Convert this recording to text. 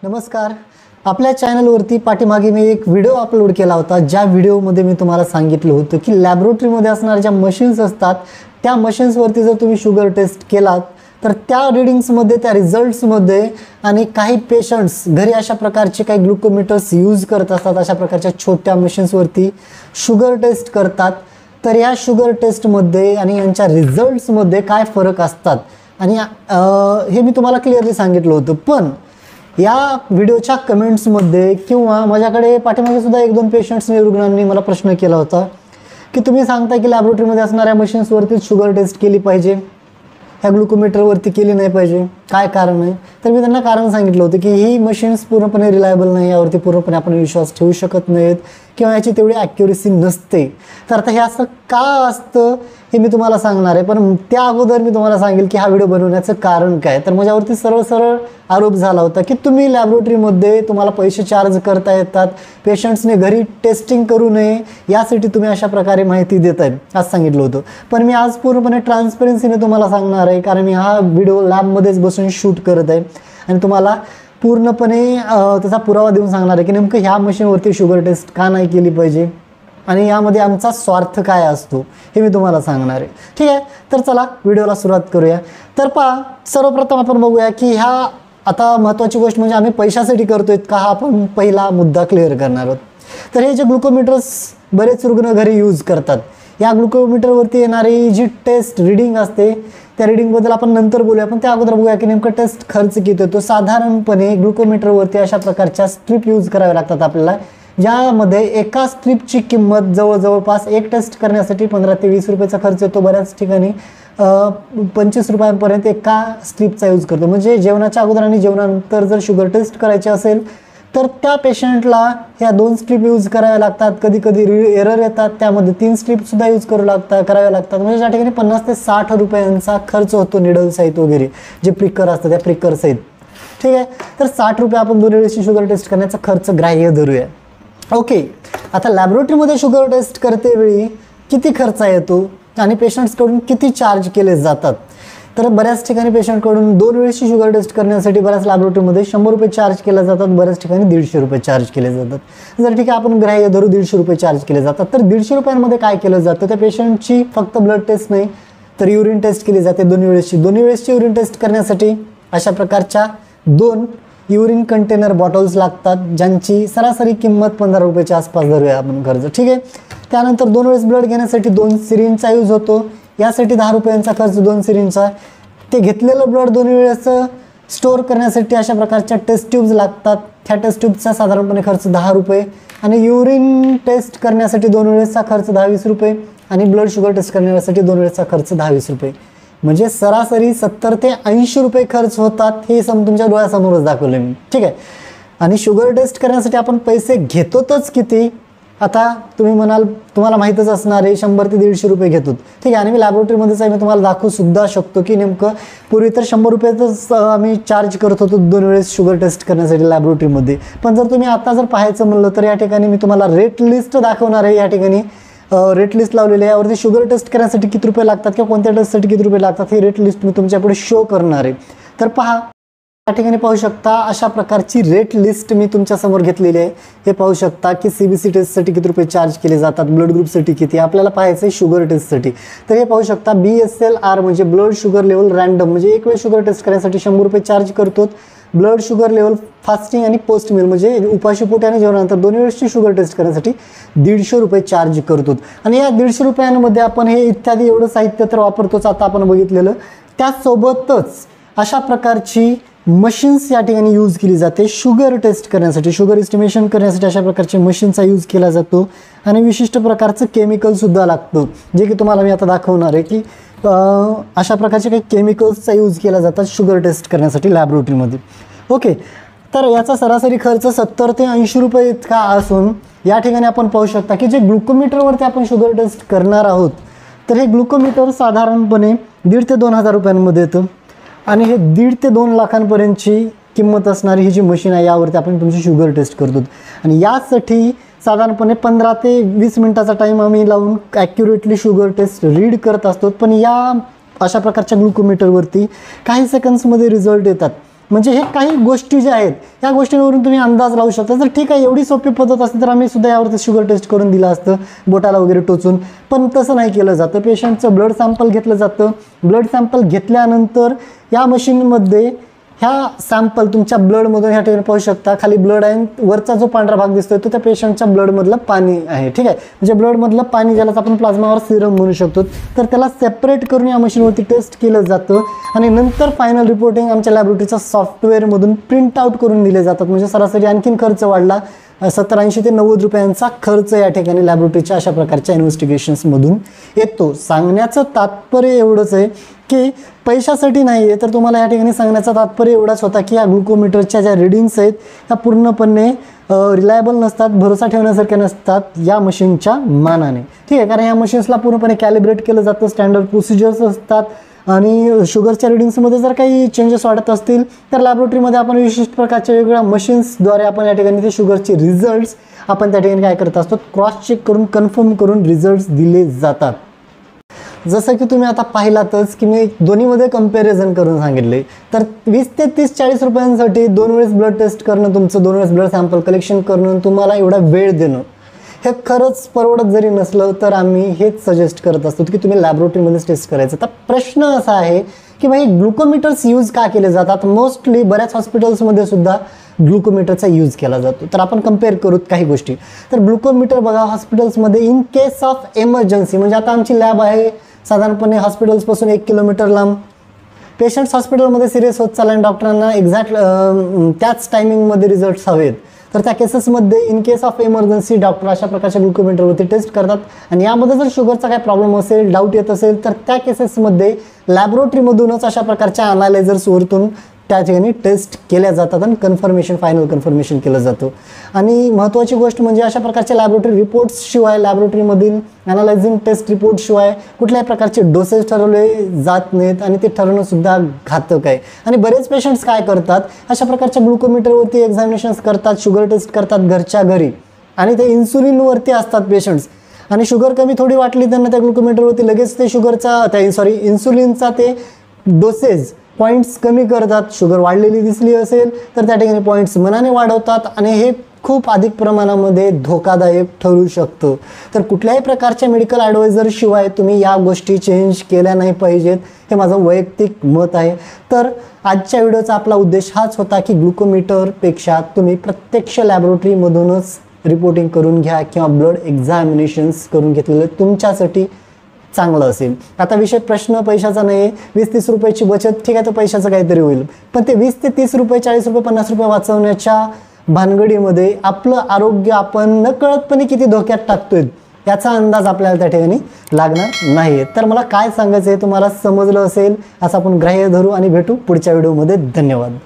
नमस्कार. आपल्या चॅनलवरती पाठीमागे मी एक व्हिडिओ अपलोड केला होता, ज्या व्हिडिओमध्ये मी तुम्हाला सांगितलं होतं की लॅबोरेटरीमध्ये असणाऱ्या ज्या मशीन्स असतात त्या मशीन्सवरती जर तुम्ही शुगर टेस्ट केलात तर त्या रीडिंग्समध्ये, त्या रिझल्ट्समध्ये आणि काही पेशंट्स घरी अशा प्रकारचे काही ग्लुकोमीटर्स यूज करत असतात, अशा प्रकारच्या छोट्या मशीन्सवरती शुगर टेस्ट करतात. तर या शुगर टेस्टमध्ये आणि यांच्या रिझल्ट्समध्ये काय फरक असतात आणि हे मी तुम्हाला क्लिअरली सांगितलं होतं. पण या व्हिडिओच्या कमेंट्समध्ये किंवा माझ्याकडे पाठीमागे सुद्धा एक दोन पेशंट्सने, रुग्णांनी मला प्रश्न केला होता की तुम्ही सांगता की लॅबोरेटरीमध्ये असणाऱ्या मशीन्सवरतीच शुगर टेस्ट केली पाहिजे, ह्या ग्लुकोमीटरवरती केली नाही पाहिजे, काय कारण आहे? तर मी त्यांना कारण सांगितलं होतं की ही मशीन्स पूर्णपणे रिलायबल नाही, यावरती पूर्णपणे आपण विश्वास ठेवू शकत नाहीत किंवा याची तेवढी ॲक्युरेसी नसते. तर आता हे असं का असतं हे मी तुम्हाला सांगणार आहे. पण त्या अगोदर मी तुम्हाला सांगेल की हा व्हिडिओ बनवण्याचं कारण काय. तर माझ्यावरती सरळ आरोप झाला होता की तुम्ही लॅबोरेटरीमध्ये तुम्हाला पैसे चार्ज करता येतात, पेशंट्सने घरी टेस्टिंग करू नये यासाठी तुम्ही अशा प्रकारे माहिती देत आहे असं सांगितलं होतं. पण मी आज पूर्णपणे ट्रान्सपरन्सीने तुम्हाला सांगणार आहे, कारण मी हा व्हिडिओ लॅबमध्येच बसून शूट करत आहे आणि तुम्हाला पूर्णपणे त्याचा पुरावा देऊन सांगणार आहे की नेमकं ह्या मशीनवरती शुगर टेस्ट का नाही केली पाहिजे आणि यामध्ये आमचा स्वार्थ काय असतो हे मी तुम्हाला सांगणार आहे. ठीक आहे, तर चला व्हिडिओला सुरुवात करूया. तर पहा, सर्वप्रथम आपण बघूया की ह्या आता महत्त्वाची गोष्ट म्हणजे आम्ही पैशासाठी करतोय का, हा आपण पहिला मुद्दा क्लिअर करणार आहोत. तर हे जे ग्लुकोमीटर्स बरेच रुग्ण घरी यूज करतात, या ग्लुकोमीटरवरती येणारी जी टेस्ट रिडिंग असते त्या रिडिंगबद्दल आपण नंतर बोलूया. पण त्या अगोदर बघूया की नेमकं टेस्ट खर्च किती येतो. साधारणपणे ग्लुकोमीटरवरती अशा प्रकारच्या स्ट्रीप यूज कराव्या लागतात आपल्याला, ज्यामध्ये एका स्ट्रीपची किंमत जवळपास एक टेस्ट करण्यासाठी 15 ते 20 रुपयाचा खर्च येतो. बऱ्याच ठिकाणी 25 रुपयांपर्यंत एका स्ट्रीपचा यूज करतो. म्हणजे जेवणाच्या अगोदर आणि जेवणानंतर जर शुगर टेस्ट करायची असेल तर त्या पेशंटला ह्या 2 स्ट्रीप यूज कराव्या लागतात. कधी कधी एरर येतात, त्यामध्ये 3 स्ट्रीपसुद्धा यूज कराव्या लागतात. म्हणजे त्या ठिकाणी 50 ते 60 रुपयांचा खर्च होतो निडल सहित वगैरे, जे प्रिकर असतं त्या प्रिकर सहित. ठीक आहे, तर 60 रुपये आपण 2 वेळेची शुगर टेस्ट करण्याचा खर्च ग्राह्य धरूया. ओके, आता लॅबोरेटरीमध्ये शुगर टेस्ट करते वेळी किती खर्च येतो आणि पेशंट्सकडून किती चार्ज केले जातात. तर बऱ्याच ठिकाणी पेशंटकडून 2 वेळेची शुगर टेस्ट करण्यासाठी बऱ्याच लॅबोरेटरीमध्ये 100 रुपये चार्ज केले जातात, बऱ्याच ठिकाणी 150 रुपये चार्ज केले जातात. जर ठीक आहे आपण ग्राह्य धरू 150 रुपये चार्ज केले जातात, तर 150 रुपयांमध्ये काय केलं जातं, त्या पेशंटची फक्त ब्लड टेस्ट नाही तर युरिन टेस्ट केली जाते 2 वेळेसची युरिन टेस्ट करण्यासाठी अशा प्रकारच्या 2 युरिन कंटेनर बॉटल्स लागतात, ज्यांची सरासरी किंमत 15 रुपयाच्या आसपास धरूया आपण खर्च. ठीक आहे, त्यानंतर 2 वेळेस ब्लड घेण्यासाठी 2 सिरिंजचा यूज होतो, यासाठी 10 रुपयांचा खर्च 2 सिरिंजचा. ते घेतलेलं ब्लड 2 वेळेस स्टोअर करण्यासाठी अशा प्रकारच्या टेस्ट ट्यूब्स लागतात, त्या टेस्ट ट्यूबचा साधारणपणे खर्च 10 रुपये आणि युरिन टेस्ट करण्यासाठी 2 वेळेसचा खर्च 10-20 रुपये आणि ब्लड शुगर टेस्ट करण्यासाठी 2 वेळेसचा खर्च 10-20 रुपये. म्हणजे सरासरी 70 ते 80 रुपये खर्च होतात. हे तुमच्या डोळ्यासमोरच दाखवले मी. ठीक आहे, आणि शुगर टेस्ट करण्यासाठी आपण पैसे घेतोच किती. आता तुम्ही म्हणाल तुम्हाला माहीतच असणार आहे 100 ते 150 रुपये घेतो. ठीक आहे, आणि मी लॅबोरेटरीमध्येच आहे, मी तुम्हाला दाखवू सुद्धा शकतो की नेमकं पूर्वी तर 100 रुपयातच आम्ही चार्ज करत होतो 2 वेळेस शुगर टेस्ट करण्यासाठी लॅबोरेटरीमध्ये. पण जर तुम्ही आता जर पाहायचं म्हणलं तर या ठिकाणी मी तुम्हाला रेट लिस्ट दाखवणार आहे. या ठिकाणी रेट लिस्ट लावलेली आहे, यावरती शुगर टेस्ट करण्यासाठी किती रुपये लागतात किंवा कोणत्या टेस्टसाठी किती रुपये लागतात हे रेट लिस्ट मी तुमच्यापुढे शो करणार आहे. तर पहा, या ठिकाणी पाहू शकता अशा प्रकारची रेट लिस्ट मी तुमच्यासमोर घेतलेली आहे. हे पाहू शकता की CBC टेस्टसाठी किती रुपये चार्ज केले जातात, ब्लड ग्रुपसाठी किती, आपल्याला पाहायचं आहे शुगर टेस्टसाठी. तर हे पाहू शकता BSLR म्हणजे ब्लड शुगर लेवल रँडम, म्हणजे एक वेळ शुगर टेस्ट करण्यासाठी 100 रुपये चार्ज करतो. ब्लड शुगर लेवल फास्टिंग आणि पोस्ट मील म्हणजे उपाशीपोटी आणि जेवणानंतर 2 वेळेसची शुगर टेस्ट करण्यासाठी 150 रुपये चार्ज करतो. आणि या 150 रुपयांमध्ये आपण हे इत्यादी एवढं साहित्य तर वापरतोच, आता आपण बघितलेलं. त्यासोबतच अशा प्रकारची मशीन्स या ठिकाणी यूज केली जाते शुगर टेस्ट करण्यासाठी, शुगर एस्टिमेशन करण्यासाठी अशा प्रकारचे मशीन्सचा यूज केला जातो. आणि विशिष्ट प्रकारचं केमिकलसुद्धा लागतं, जे की तुम्हाला मी आता दाखवणार आहे की अशा प्रकारचे काही केमिकल्सचा यूज केला जातात शुगर टेस्ट करण्यासाठी लॅबोरेटरीमध्ये. ओके, तर याचा सरासरी खर्च 70 ते 80 रुपये इतका असून या ठिकाणी आपण पाहू शकता की जे ग्लुकोमीटरवरती आपण शुगर टेस्ट करणार आहोत तर हे ग्लुकोमीटर साधारणपणे 1,500 ते 2,000 रुपयांमध्ये येतं. आणि हे 1.5 ते 2 लाखांपर्यंतची किंमत असणारी ही जी मशीन आहे, यावरती आपण तुमची शुगर टेस्ट करतो. आणि यासाठी साधारणपणे 15 ते 20 मिनिटाचा टाईम आम्ही लावून ॲक्युरेटली शुगर टेस्ट रीड करत असतो. पण या अशा प्रकारच्या ग्लुकोमीटरवरती काही सेकंड्समध्ये रिझल्ट येतात. म्हणजे हे काही गोष्टी ज्या आहेत या गोष्टींवरून तुम्ही अंदाज लावू शकता. तर ठीक आहे, एवढी सोपी पद्धत असते तर आम्ही सुद्धा यावरती शुगर टेस्ट करून दिलं असतं बोटाला वगैरे टोचून, पण तसं नाही केलं जातं. पेशंटचं ब्लड सॅम्पल घेतलं जातं. ब्लड सॅम्पल घेतल्यानंतर या मशीनमध्ये ह्या सॅम्पल तुमच्या ब्लडमधून ह्या ठिकाणी पाहू शकता, खाली ब्लड आहे, वरचा जो पांढरा भाग दिसतोय तो त्या पेशंटच्या ब्लडमधलं पाणी आहे. ठीक आहे, म्हणजे ब्लडमधलं पाणी ज्यालाच आपण प्लाझ्मावर सिरम म्हणू शकतो, तर त्याला सेपरेट करून या मशीनवरती टेस्ट केलं जातं आणि नंतर फायनल रिपोर्टिंग आमच्या लॅबोरेटरीच्या सॉफ्टवेअरमधून प्रिंट आउट करून दिले जातात. म्हणजे सरासरी आणखीन खर्च वाढला, 70-80 ते 90 रुपयांचा खर्च या ठिकाणी लॅबोरेटरीच्या अशा प्रकारच्या इन्व्हेस्टिगेशन्समधून येतो. सांगण्याचं तात्पर्य एवढंच आहे की पैशासाठी नाही आहे, तर तुम्हाला या ठिकाणी सांगण्याचा तात्पर्य एवढाच होता की या ग्लुकोमीटरच्या ज्या रिडिंग्स आहेत ह्या पूर्णपणे रिलायबल नसतात, भरोसा ठेवण्यासारख्या नसतात या मशीनच्या मानाने. ठीक आहे, कारण या मशीन्सला पूर्णपणे कॅलिब्रेट केलं जातं, स्टँडर्ड प्रोसिजर्स असतात आणि शुगरच्या रिडिंग्समध्ये जर काही चेंजेस वाढत असतील तर लॅबोरेटरीमध्ये आपण विशिष्ट प्रकारच्या वेगवेगळ्या मशीन्सद्वारे आपण या ठिकाणी ते शुगरचे रिझल्ट्स आपण त्या ठिकाणी काय करत असतो, क्रॉस चेक करून कन्फर्म करून रिझल्ट्स दिले जातात. जसं की तुम्ही आता पाहिलातच की मी दोन्हीमध्ये कंपॅरिझन करून सांगितले, तर 20 ते 30-40 रुपयांसाठी 2 वेळेस ब्लड टेस्ट करणं, तुमचं 2 वेळेस ब्लड सॅम्पल कलेक्शन करणं, तुम्हाला एवढा वेळ देणं हे खरंच परवडत जरी नसलं तर आम्ही हेच सजेस्ट करत असतो की तुम्ही लॅबोरेटरीमध्येच टेस्ट करायचं. तर प्रश्न असा आहे की भाई ग्लुकोमीटर्स यूज का केले जातात? मोस्टली बऱ्याच हॉस्पिटल्समध्ये सुद्धा ग्लुकोमीटरचा यूज केला जातो. तर आपण कंपेअर करूत काही गोष्टी. तर ग्लुकोमीटर बघा, हॉस्पिटल्समध्ये इन केस ऑफ एमर्जन्सी, म्हणजे आता आमची लॅब आहे साधारणपणे हॉस्पिटल्सपासून 1 किलोमीटर लांब, पेशंट्स हॉस्पिटलमध्ये सिरियस होत चालले आणि डॉक्टरांना एक्झॅक्ट त्याच टायमिंगमध्ये रिझल्ट्स हवेत, तर त्या केसेसमध्ये in case of emergency doctor अशा प्रकारच्या ग्लुकोमीटरवरती टेस्ट करतात आणि यामध्ये जर शुगरचा काही प्रॉब्लेम असेल, डाऊट येत असेल तर त्या केसेसमध्ये लॅबोरेटरीमधूनच अशा प्रकारच्या अनालायझर्सवरतून त्या ठिकाणी टेस्ट केल्या जातात आणि कन्फर्मेशन, फायनल कन्फर्मेशन केलं जातं. आणि महत्त्वाची गोष्ट म्हणजे अशा प्रकारच्या लॅबोरेटरी रिपोर्ट्सशिवाय, लॅबोरेटरीमधील अनालायझिंग टेस्ट रिपोर्टशिवाय कुठल्याही प्रकारचे डोसेस ठरवले जात नाहीत आणि ते ठरवणंसुद्धा घातक आहे. आणि बरेच पेशंट्स काय करतात, अशा प्रकारच्या ग्लुकोमीटरवरती एक्झामिनेशन्स करतात, शुगर टेस्ट करतात घरच्या घरी आणि ते इन्सुलिनवरती असतात पेशंट्स आणि शुगर कमी थोडी वाटली त्यांना त्या ग्लुकोमीटरवरती लगेच ते इन्सुलिनचा ते डोसेज पॉईंट्स कमी करतात. शुगर वाढलेली दिसली असेल तर त्या ठिकाणी पॉईंट्स मनाने वाढवतात आणि हे खूप अधिक प्रमाणामध्ये धोकादायक ठरू शकतं. तर कुठल्याही प्रकारच्या मेडिकल ॲडवायझरशिवाय तुम्ही या गोष्टी चेंज केल्या नाही पाहिजेत, हे माझं वैयक्तिक मत आहे. तर आजच्या व्हिडिओचा आपला उद्देश हाच होता की ग्लुकोमीटरपेक्षा तुम्ही प्रत्यक्ष लॅबोरेटरीमधूनच रिपोर्टिंग करून घ्या किंवा ब्लड एक्झामिनेशन्स करून घेतलेलं तुमच्यासाठी चांगलं असेल. आता विषय प्रश्न पैशाचा नाही आहे. 20-30 रुपयाची बचत, ठीक आहे, तर पैशाचं काहीतरी होईल, पण ते 20 ते 30 रुपये, 40 रुपये, 50 रुपये वाचवण्याच्या भानगडीमध्ये आपलं आरोग्य आपण नकळतपणे किती धोक्यात टाकतोय याचा अंदाज आपल्याला त्या ठिकाणी लागणार नाही. तर मला काय सांगायचं आहे तुम्हाला समजलं असेल असं आपण ग्राह्य धरू आणि भेटू पुढच्या व्हिडिओमध्ये. धन्यवाद.